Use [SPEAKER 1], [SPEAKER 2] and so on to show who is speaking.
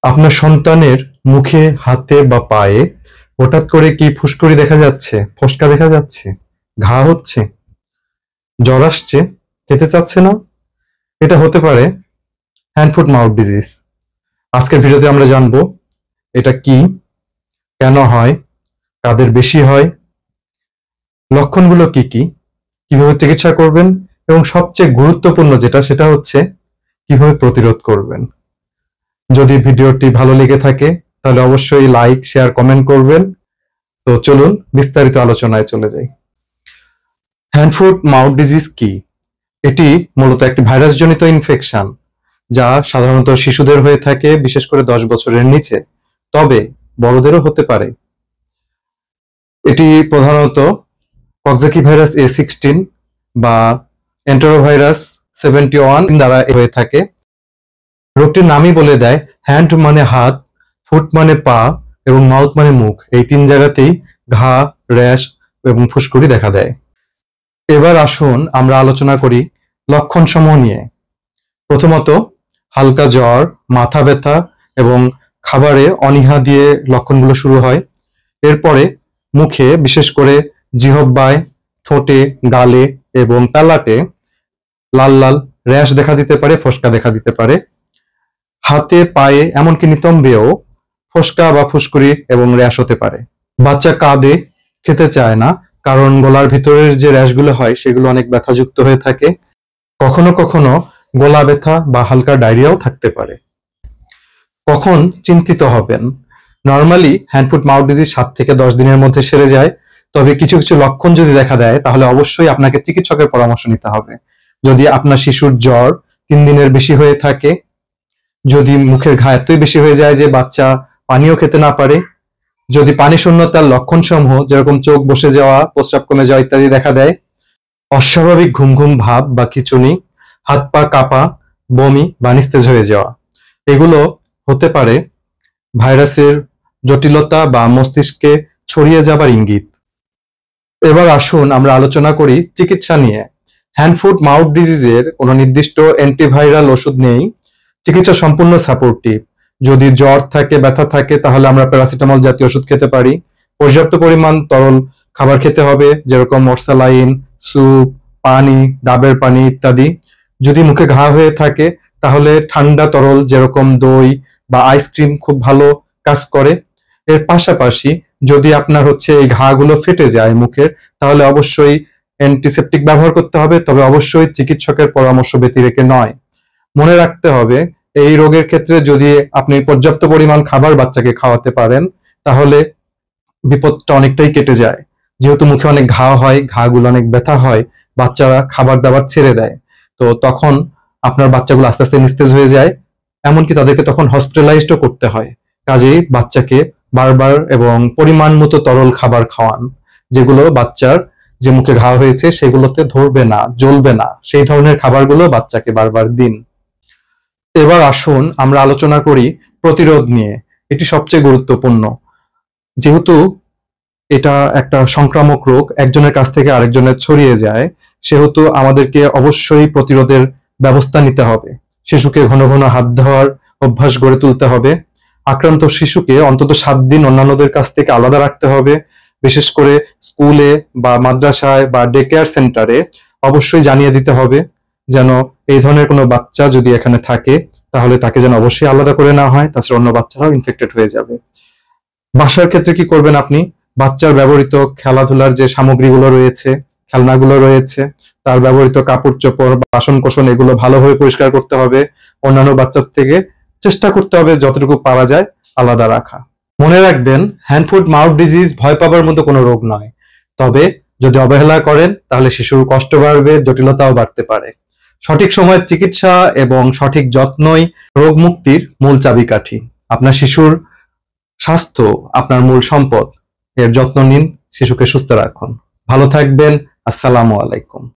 [SPEAKER 1] আপনার সন্তানের মুখে, হাতে বা পায়ে হঠাৎ করে কি ফুসকুড়ি দেখা যাচ্ছে, ফোসকা দেখা যাচ্ছে, ঘা হচ্ছে, জ্বর আসছে, খেতে চাচ্ছে না? এটা হতে পারে হ্যান্ড ফুট মাউথ ডিজিজ। আজকের ভিডিওতে আমরা জানবো এটা কি, কেন হয়, কাদের বেশি হয়, লক্ষণগুলো কি কি, কিভাবে চিকিৎসা করবেন এবং সবচেয়ে গুরুত্বপূর্ণ যেটা সেটা হচ্ছে কিভাবে প্রতিরোধ করবেন। যদি ভিডিওটি ভালো লেগে থাকে তাহলে অবশ্যই লাইক, শেয়ার, কমেন্ট করবেন। তো চলুন বিস্তারিত আলোচনায় চলে যাই। হ্যান্ড ফুট মাউথ ডিজিজ কি? এটি মূলত একটি ভাইরাসজনিত ইনফেকশন যা সাধারণত শিশুদের হয়ে থাকে, বিশেষ করে 10 বছরের নিচে, তবে বড়দেরও হতে পারে। এটি প্রধানত কক্সাকি ভাইরাস A16 বা এন্টেরোভাইরাস 71 দ্বারা হয়ে থাকে। রোগটির নামই বলে দেয়, হ্যান্ড মানে হাত, ফুট মানে পা এবং মাউথ মানে মুখ। এই 3 জায়গাতেই ঘা, র্যাশ এবং ফুসকুড়ি দেখা দেয়। এবার আসুন আমরা আলোচনা করি লক্ষণ সমূহ নিয়ে। প্রথমত, হালকা জ্বর, মাথা ব্যথা এবং খাবারে অনীহা দিয়ে লক্ষণগুলো শুরু হয়। এরপরে মুখে, বিশেষ করে জিহ্বায়, ঠোঁটে, গালে এবং তালাটে লাল লাল র্যাশ দেখা দিতে পারে, ফোসকা দেখা দিতে পারে। হাতে, পায়ে, এমনকি নিতম্বেও ফোসকা বা ফুসকুড়ি এবং র্যাশ হতে পারে। বাচ্চা কাঁদে, খেতে চায় না, কারণ গলার ভিতরের যে র্যাশগুলো হয় সেগুলো অনেক ব্যথাযুক্ত হয়ে থাকে। কখনো কখনো গলা ব্যথা বা হালকা ডায়রিয়াও থাকতে পারে। কখন চিন্তিত হবেন? Normally hand foot mouth disease 7 থেকে 10 দিনের মধ্যে সেরে যায়, তবে কিছু কিছু লক্ষণ যদি দেখা দেয় তাহলে অবশ্যই আপনাকে চিকিৎসকের পরামর্শ নিতে হবে। যদি আপনার শিশুর জ্বর 3 দিনের বেশি হয়ে থাকে, যদি মুখের ঘা এতই বেশি হয়ে যায় যে বাচ্চা পানিও খেতে না পারে, যদি পানি শূন্যতার লক্ষণ সমূহ যেরকম চোখ বসে যাওয়া, প্রস্রাব কমে যাওয়া ইত্যাদি দেখা দেয়, অস্বাভাবিক ঘুম ঘুম ভাব বা খিঁচুনি, হাত পা কাঁপা, বমি বা নিস্তেজ হয়ে যাওয়া, এগুলো হতে পারে ভাইরাসের জটিলতা বা মস্তিষ্কে ছড়িয়ে যাবার ইঙ্গিত। এবার আসুন আমরা আলোচনা করি চিকিৎসা নিয়ে। হ্যান্ড ফুট মাউথ ডিজিজের কোনো নির্দিষ্ট অ্যান্টিভাইরাল ওষুধ নেই। চিকিৎসা সম্পূর্ণ সাপোর্টিভ। যদি জ্বর থাকে, ব্যথা থাকে, তাহলে আমরা প্যারাসিটামল জাতীয় ওষুধ খেতে পারি। পর্যাপ্ত পরিমাণ তরল খাবার খেতে হবে, যেরকম মরসালাইন, স্যুপ, পানি, ডাবের পানি ইত্যাদি। যদি মুখে ঘা হয়ে থাকে তাহলে ঠান্ডা তরল যেরকম দই বা আইসক্রিম খুব ভালো কাজ করে। এর পাশাপাশি যদি আপনার এই ঘাগুলো ফেটে যায় মুখের, তাহলে অবশ্যই অ্যান্টিসেপটিক ব্যবহার করতে হবে, তবে অবশ্যই চিকিৎসকের পরামর্শ ব্যতিরেকে নয়। মনে রাখতে হবে, এই রোগের ক্ষেত্রে যদি আপনি পর্যাপ্ত পরিমাণ খাবার বাচ্চাকে খাওয়াতে পারেন তাহলে বিপদটা অনেকটাই কেটে যায়। যেহেতু মুখে অনেক ঘা হয়, ঘাগুলো অনেক ব্যথা হয়, বাচ্চারা খাবার দাবার ছেড়ে দেয়, তো তখন আপনার বাচ্চাগুলো আস্তে আস্তে নিস্তেজ হয়ে যায়, এমনকি তাদেরকে তখন হসপিটালাইজডও করতে হয়। কাজেই বাচ্চাকে বারবার এবং পরিমাণ মতো তরল খাবার খাওয়ান, যেগুলো বাচ্চার যে মুখে ঘা হয়েছে সেগুলোতে ধরবে না, জ্বলবে না, সেই ধরনের খাবারগুলো বাচ্চাকে বারবার দিন। এবার আসুন আমরা আলোচনা করি প্রতিরোধ নিয়ে। এটি সবচেয়ে গুরুত্বপূর্ণ। যেহেতু এটা একটা সংক্রামক রোগ, একজনের কাছ থেকে আরেকজনের ছড়িয়ে যায়, সেহেতু আমাদেরকে অবশ্যই প্রতিরোধের ব্যবস্থা নিতে হবে। শিশুকে ঘন ঘন হাত ধোয়ার অভ্যাস গড়ে তুলতে হবে। আক্রান্ত শিশুকে অন্তত 7 দিন অন্যান্যদের কাছ থেকে আলাদা রাখতে হবে। বিশেষ করে স্কুলে বা মাদ্রাসায় বা ডে কেয়ার সেন্টারে অবশ্যই জানিয়ে দিতে হবে যেন এই ধরনের কোনো বাচ্চা যদি এখানে থাকে তাহলে তাকে যেন অবশ্যই আলাদা করে নেওয়া হয়, তাছাড়া অন্য বাচ্চারাও ইনফেক্টেড হয়ে যাবে। বাসার ক্ষেত্রে কি করবেন আপনি? বাচ্চার ব্যবহৃত খেলাধুলার যে সামগ্রীগুলো রয়েছে, খেলনাগুলো রয়েছে, তার ব্যবহৃত কাপড় চোপড়, বাসন কোসন, এগুলো ভালোভাবে পরিষ্কার করতে হবে। অন্যান্য বাচ্চার থেকে চেষ্টা করতে হবে যতটুকু পারা যায় আলাদা রাখা। মনে রাখবেন, হ্যান্ড ফুট মাউথ ডিজিজ ভয় পাবার মতো কোনো রোগ নয়, তবে যদি অবহেলা করেন তাহলে শিশুর কষ্ট বাড়বে, জটিলতাও বাড়তে পারে। সঠিক সময়ে চিকিৎসা এবং সঠিক যত্নই রোগ মুক্তির মূল চাবিকাঠি। আপনার শিশুর স্বাস্থ্য আপনার মূল সম্পদ। এর যত্ন নিন, শিশুকে সুস্থ রাখুন। ভালো থাকবেন। আসসালামু আলাইকুম।